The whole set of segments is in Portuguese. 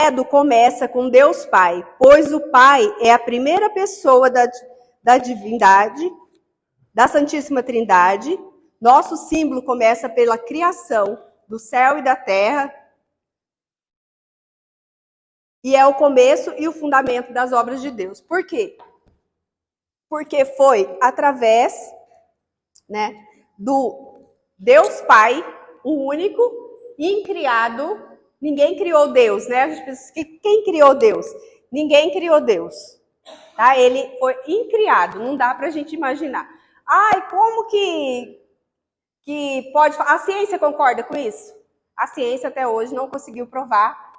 credo começa com Deus Pai, pois o Pai é a primeira pessoa da divindade, da Santíssima Trindade. Nosso símbolo começa pela criação do céu e da terra, e é o começo e o fundamento das obras de Deus. Por quê? Porque foi através, né, do Deus Pai, o único, incriado. Ninguém criou Deus, né? A gente pensa que quem criou Deus? Ninguém criou Deus. Tá? Ele foi incriado, não dá pra gente imaginar. Ai, como que pode... A ciência concorda com isso? A ciência até hoje não conseguiu provar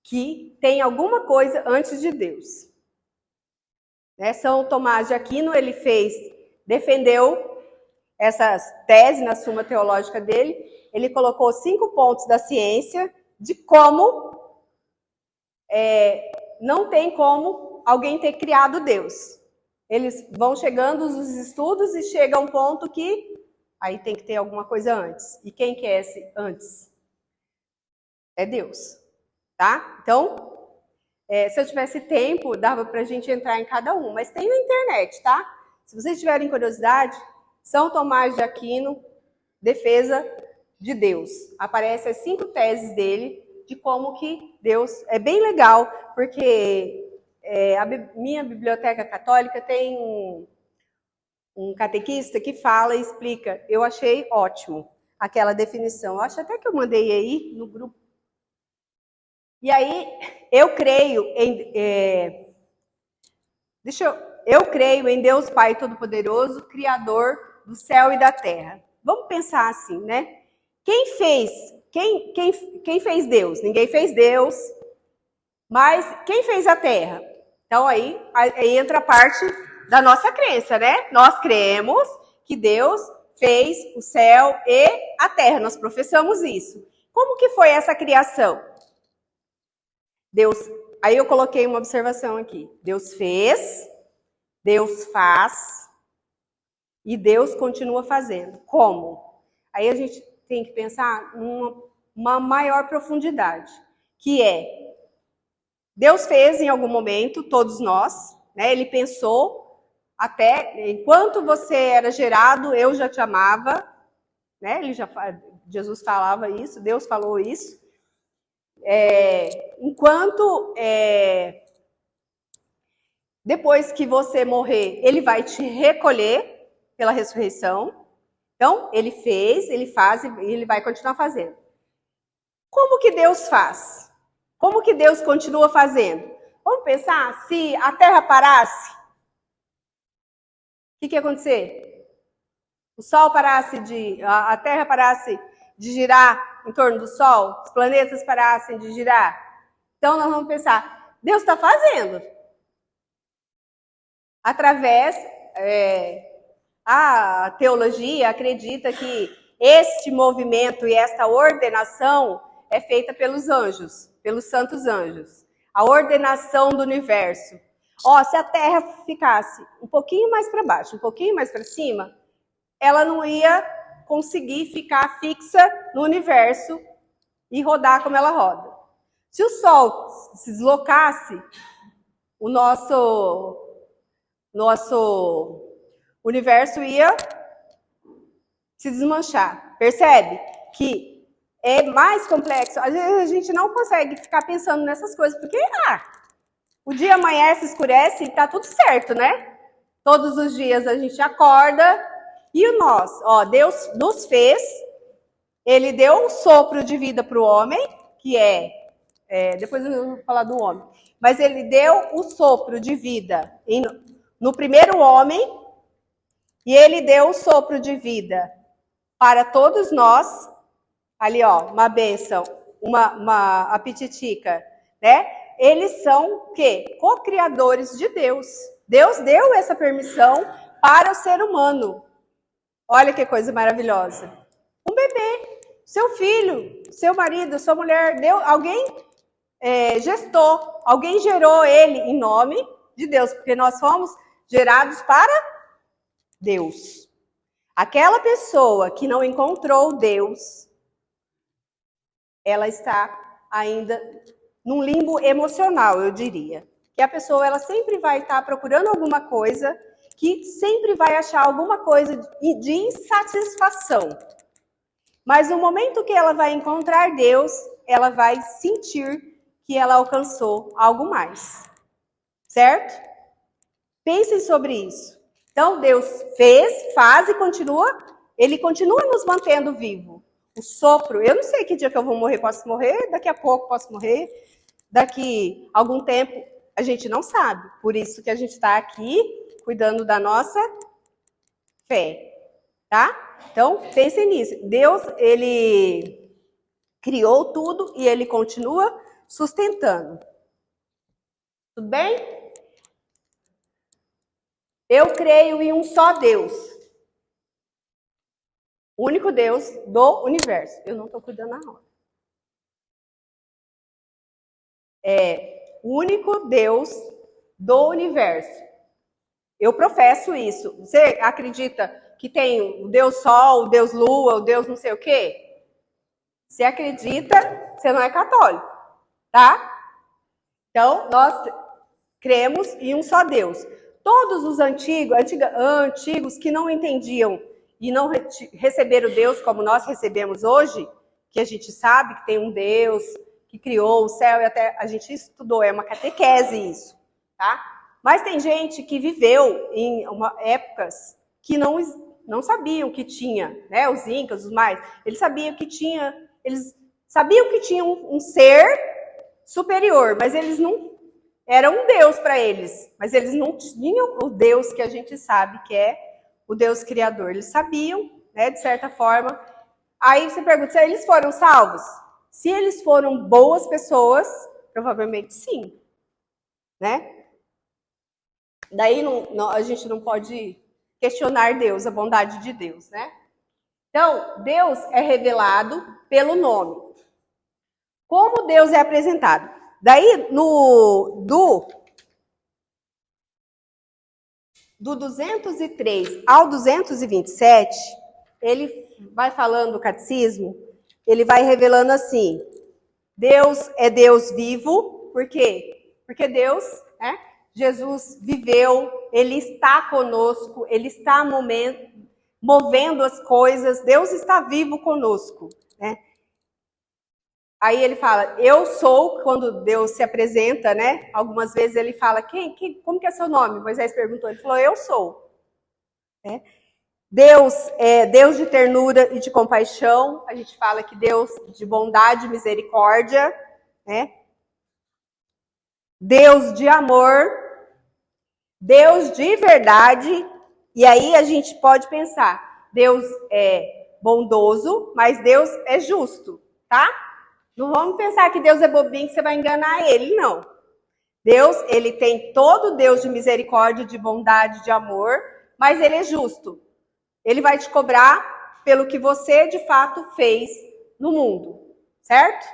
que tem alguma coisa antes de Deus. Né? São Tomás de Aquino, ele defendeu essas teses na Suma Teológica dele. Ele colocou 5 pontos da ciência de como não tem como alguém ter criado Deus. Eles vão chegando os estudos e chega a um ponto que aí tem que ter alguma coisa antes. E quem que é esse antes? É Deus. Tá? Então, se eu tivesse tempo, dava pra gente entrar em cada um. Mas tem na internet, tá? Se vocês tiverem curiosidade, São Tomás de Aquino, Defesa de Deus. Aparecem as 5 teses dele de como que Deus... É bem legal, porque minha biblioteca católica tem um catequista que fala e explica. Eu achei ótimo aquela definição. Eu acho até que eu mandei aí no grupo. E aí, eu creio em Deus Pai Todo-Poderoso, Criador do céu e da terra. Vamos pensar assim, né? Quem fez Deus? Ninguém fez Deus. Mas quem fez a terra? Então aí entra a parte da nossa crença, né? Nós cremos que Deus fez o céu e a terra. Nós professamos isso. Como que foi essa criação? Deus, aí eu coloquei uma observação aqui. Deus fez, Deus faz e Deus continua fazendo. Como? Aí a gente tem que pensar numa maior profundidade, que é Deus fez em algum momento, todos nós, né? Ele pensou até enquanto você era gerado, eu já te amava, né? Jesus falava isso, Deus falou isso. Depois que você morrer, ele vai te recolher pela ressurreição. Então, ele fez, ele faz e ele vai continuar fazendo. Como que Deus faz? Como que Deus continua fazendo? Vamos pensar, se a Terra parasse, o que ia acontecer? O Sol parasse a Terra parasse de girar em torno do Sol, os planetas parassem de girar. Então, nós vamos pensar, Deus está fazendo. Através, a teologia acredita que este movimento e esta ordenação é feita pelos anjos, pelos santos anjos. A ordenação do universo. Se a Terra ficasse um pouquinho mais para baixo, um pouquinho mais para cima, ela não ia conseguir ficar fixa no universo e rodar como ela roda. Se o Sol se deslocasse, o nosso universo ia se desmanchar. Percebe que é mais complexo? Às vezes a gente não consegue ficar pensando nessas coisas, porque o dia amanhece, escurece e tá tudo certo, né? Todos os dias a gente acorda e Deus nos fez, ele deu um sopro de vida para o homem, que depois eu vou falar do homem, mas ele deu o sopro de vida no primeiro homem, e ele deu o sopro de vida para todos nós. Ali, uma bênção, a pititica, né? Eles são o quê? Co-criadores de Deus. Deus deu essa permissão para o ser humano. Olha que coisa maravilhosa. Um bebê, seu filho, seu marido, sua mulher, alguém gestou, alguém gerou ele em nome de Deus, porque nós fomos gerados para Deus. Aquela pessoa que não encontrou Deus, ela está ainda num limbo emocional, eu diria. Que a pessoa ela sempre vai estar procurando alguma coisa, que sempre vai achar alguma coisa de insatisfação. Mas no momento que ela vai encontrar Deus, ela vai sentir que ela alcançou algo mais. Certo? Pensem sobre isso. Então, Deus fez, faz e continua, Ele continua nos mantendo vivo. O sopro, eu não sei que dia que eu vou morrer, posso morrer, daqui a pouco posso morrer, daqui a algum tempo, a gente não sabe. Por isso que a gente está aqui, cuidando da nossa fé, tá? Então, pensem nisso. Deus, Ele criou tudo e Ele continua sustentando. Tudo bem? Eu creio em um só Deus. O único Deus do universo. Eu não estou cuidando na hora. O único Deus do universo. Eu professo isso. Você acredita que tem o Deus Sol, o Deus Lua, o Deus não sei o quê? Você acredita, você não é católico, tá? Então, nós cremos em um só Deus. Todos os antigos que não entendiam e não receberam Deus como nós recebemos hoje, que a gente sabe que tem um Deus que criou o céu e até a gente estudou, é uma catequese isso, tá? Mas tem gente que viveu em épocas que não sabiam que tinha, né? Os incas, os maias, eles sabiam que tinha um ser superior, mas eles não era um Deus para eles, mas eles não tinham o Deus que a gente sabe que é o Deus criador. Eles sabiam, né, de certa forma. Aí você pergunta, se eles foram salvos? Se eles foram boas pessoas, provavelmente sim, né? Daí a gente não pode questionar Deus, a bondade de Deus, né? Então, Deus é revelado pelo nome. Como Deus é apresentado? Daí, do 203 ao 227, ele vai falando o catecismo, ele vai revelando assim, Deus é Deus vivo, por quê? Porque Deus, né? Jesus viveu, Ele está conosco, Ele está movendo as coisas, Deus está vivo conosco, né? Aí ele fala, eu sou, quando Deus se apresenta, né? Algumas vezes ele fala, como que é seu nome? Moisés perguntou, ele falou, eu sou. É. Deus é Deus de ternura e de compaixão, a gente fala que Deus de bondade e misericórdia, né? Deus de amor, Deus de verdade, e aí a gente pode pensar, Deus é bondoso, mas Deus é justo, tá? Não vamos pensar que Deus é bobinho, que você vai enganar ele, não. Deus, ele tem todo Deus de misericórdia, de bondade, de amor, mas ele é justo. Ele vai te cobrar pelo que você, de fato, fez no mundo. Certo?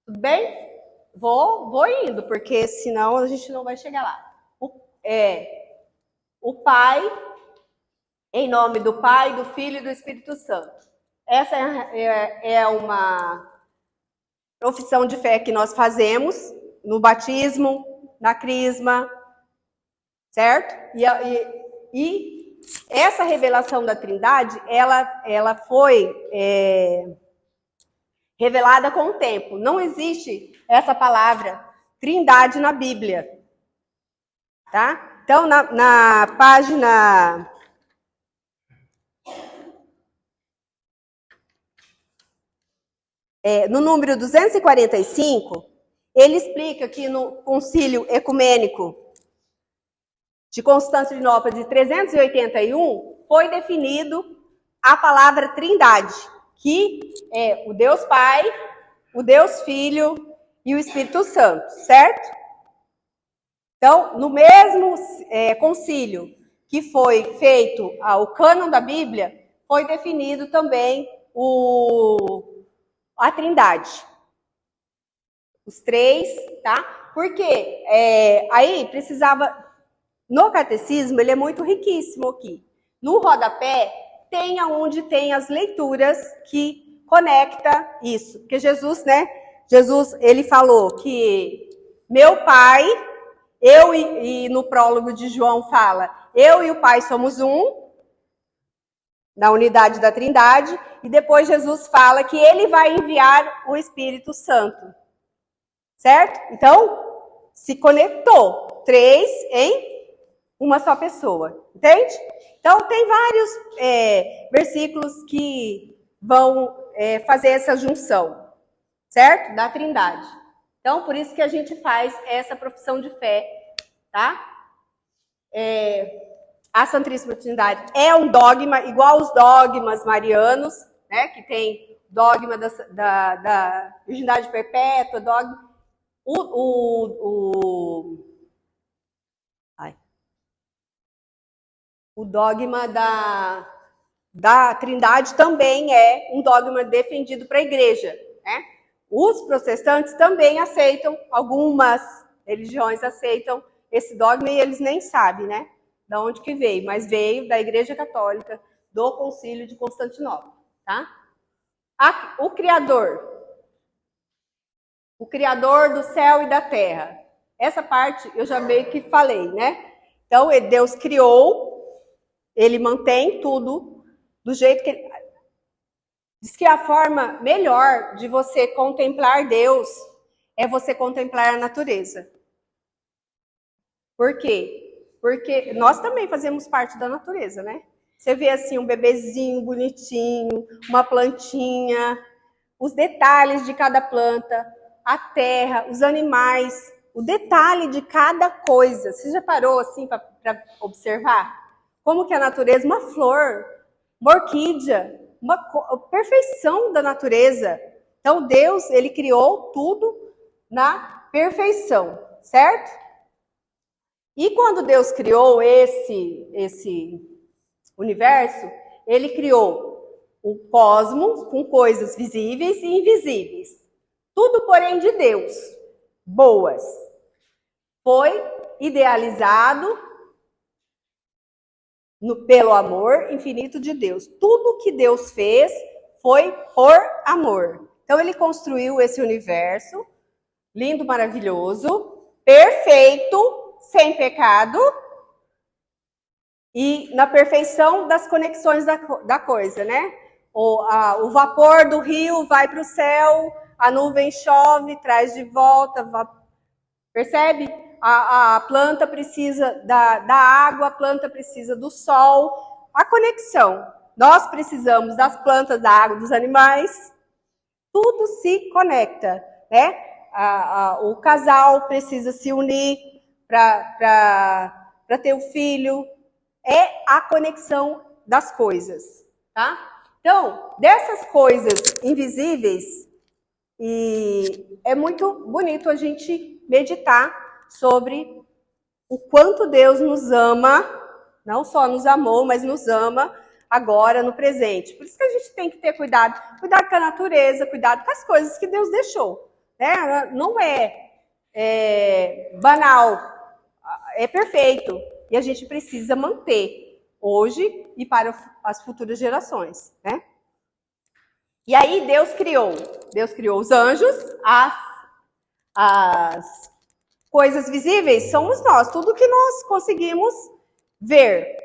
Tudo bem? Vou indo, porque senão a gente não vai chegar lá. O Pai, em nome do Pai, do Filho e do Espírito Santo. Essa é uma profissão de fé que nós fazemos no batismo, na crisma, certo? E essa revelação da Trindade, ela foi revelada com o tempo. Não existe essa palavra Trindade na Bíblia, tá? Então, na página... no número 245, ele explica que no Concílio Ecumênico de Constantinopla de 381, foi definido a palavra Trindade, que é o Deus Pai, o Deus Filho e o Espírito Santo, certo? Então, no mesmo concílio que foi feito o cânon da Bíblia, foi definido também a Trindade. Os três, tá? Porque aí precisava... No catecismo, ele é muito riquíssimo aqui. No rodapé, tem onde tem as leituras que conecta isso. Porque Jesus, né? Jesus, ele falou que meu Pai, eu e no prólogo de João fala, eu e o Pai somos um, na unidade da Trindade, e depois Jesus fala que ele vai enviar o Espírito Santo. Certo? Então, se conectou 3 em uma só pessoa. Entende? Então, tem vários versículos que vão fazer essa junção. Certo? Da Trindade. Então, por isso que a gente faz essa profissão de fé. Tá? A Santíssima Trindade é um dogma, igual os dogmas marianos, né? Que tem dogma da virgindade perpétua, dogma... O dogma da Trindade também é um dogma defendido para a igreja, né? Os protestantes também aceitam, algumas religiões aceitam esse dogma e eles nem sabem, né? De onde que veio, mas veio da Igreja Católica, do Concílio de Constantinopla, tá? O Criador do céu e da terra. Essa parte eu já meio que falei, né? Então, Deus criou, ele mantém tudo do jeito que ele... Diz que a forma melhor de você contemplar Deus é você contemplar a natureza. Por quê? Porque nós também fazemos parte da natureza, né? Você vê assim um bebezinho bonitinho, uma plantinha, os detalhes de cada planta, a terra, os animais, o detalhe de cada coisa. Você já parou assim para observar? Como que a natureza, uma flor, uma orquídea, uma perfeição da natureza. Então Deus, ele criou tudo na perfeição, certo? E quando Deus criou esse universo, ele criou o cosmos com coisas visíveis e invisíveis. Tudo, porém, de Deus, boas. Foi idealizado pelo amor infinito de Deus. Tudo que Deus fez foi por amor. Então, ele construiu esse universo, lindo, maravilhoso, perfeito, sem pecado, e na perfeição das conexões da coisa, né? O vapor do rio vai para o céu, a nuvem chove, traz de volta, percebe? A planta precisa da água, a planta precisa do sol, a conexão. Nós precisamos das plantas, da água, dos animais, tudo se conecta, né? O casal precisa se unir para ter o filho, é a conexão das coisas, tá? Então, dessas coisas invisíveis, e é muito bonito a gente meditar sobre o quanto Deus nos ama, não só nos amou, mas nos ama agora, no presente. Por isso que a gente tem que ter cuidado com a natureza, cuidado com as coisas que Deus deixou, né? Não é banal, é perfeito. E a gente precisa manter hoje e para as futuras gerações, né? E aí Deus criou os anjos, as coisas visíveis somos nós, tudo que nós conseguimos ver.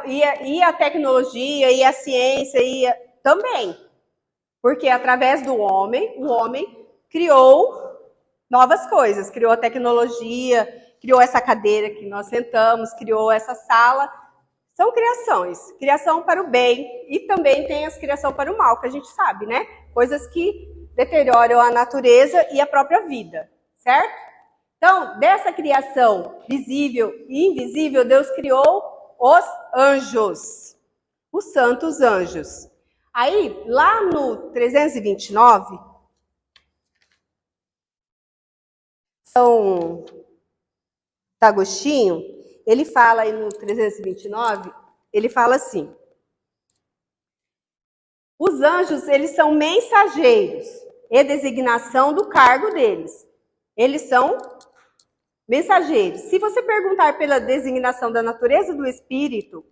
E a tecnologia, e a ciência, também. Porque através do homem, o homem criou novas coisas, criou a tecnologia, criou essa cadeira que nós sentamos, criou essa sala. São criações. Criação para o bem e também tem as criação para o mal, que a gente sabe, né? Coisas que deterioram a natureza e a própria vida, certo? Então, dessa criação visível e invisível, Deus criou os anjos, os santos anjos. Aí, lá no 329, São Agostinho, ele fala aí no 329, ele fala assim: os anjos, eles são mensageiros e designação do cargo deles. Eles são mensageiros. Se você perguntar pela designação da natureza do espírito,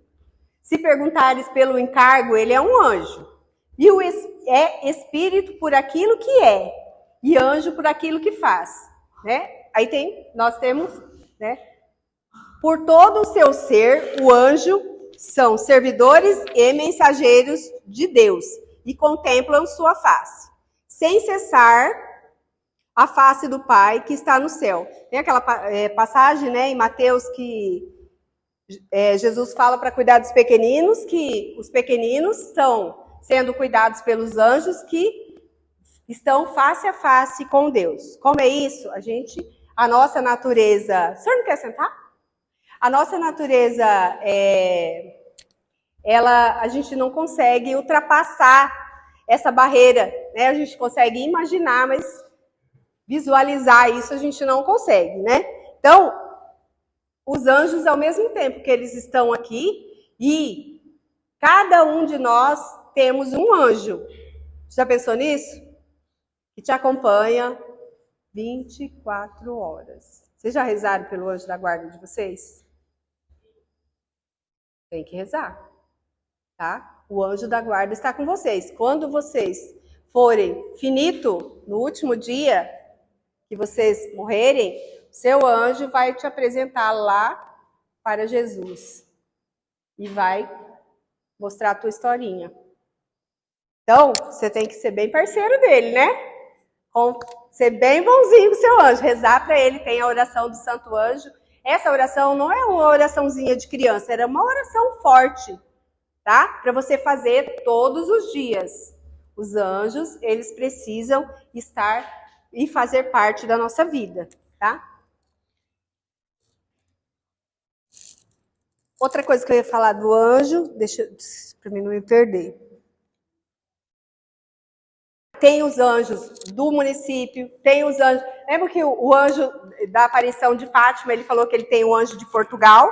se perguntares pelo encargo, ele é um anjo. E é espírito por aquilo que é. e anjo por aquilo que faz, né? Aí nós temos, né? Por todo o seu ser, o anjo são servidores e mensageiros de Deus e contemplam sua face, sem cessar a face do Pai que está no céu. Tem aquela passagem, né, em Mateus que Jesus fala para cuidar dos pequeninos, que os pequeninos estão sendo cuidados pelos anjos que estão face a face com Deus. Como é isso? A nossa natureza... O senhor não quer sentar? A nossa natureza, a gente não consegue ultrapassar essa barreira, né? A gente consegue imaginar, mas visualizar isso a gente não consegue, né? Então, os anjos, ao mesmo tempo que eles estão aqui, e cada um de nós temos um anjo. Já pensou nisso? Que te acompanha 24 horas. Vocês já rezaram pelo anjo da guarda de vocês? Tem que rezar, tá? O anjo da guarda está com vocês. Quando vocês forem finito, no último dia que vocês morrerem, seu anjo vai te apresentar lá para Jesus e vai mostrar a tua historinha. Então, você tem que ser bem parceiro dele, né? Ser bem bonzinho com o seu anjo, rezar para ele. Tem a oração do Santo Anjo. Essa oração não é uma oraçãozinha de criança, era uma oração forte, tá? Para você fazer todos os dias. Os anjos, eles precisam estar e fazer parte da nossa vida, tá? Outra coisa que eu ia falar do anjo, para mim não me perder. Tem os anjos do município, tem os anjos... Lembra que o anjo da aparição de Fátima, ele falou que ele tem o anjo de Portugal?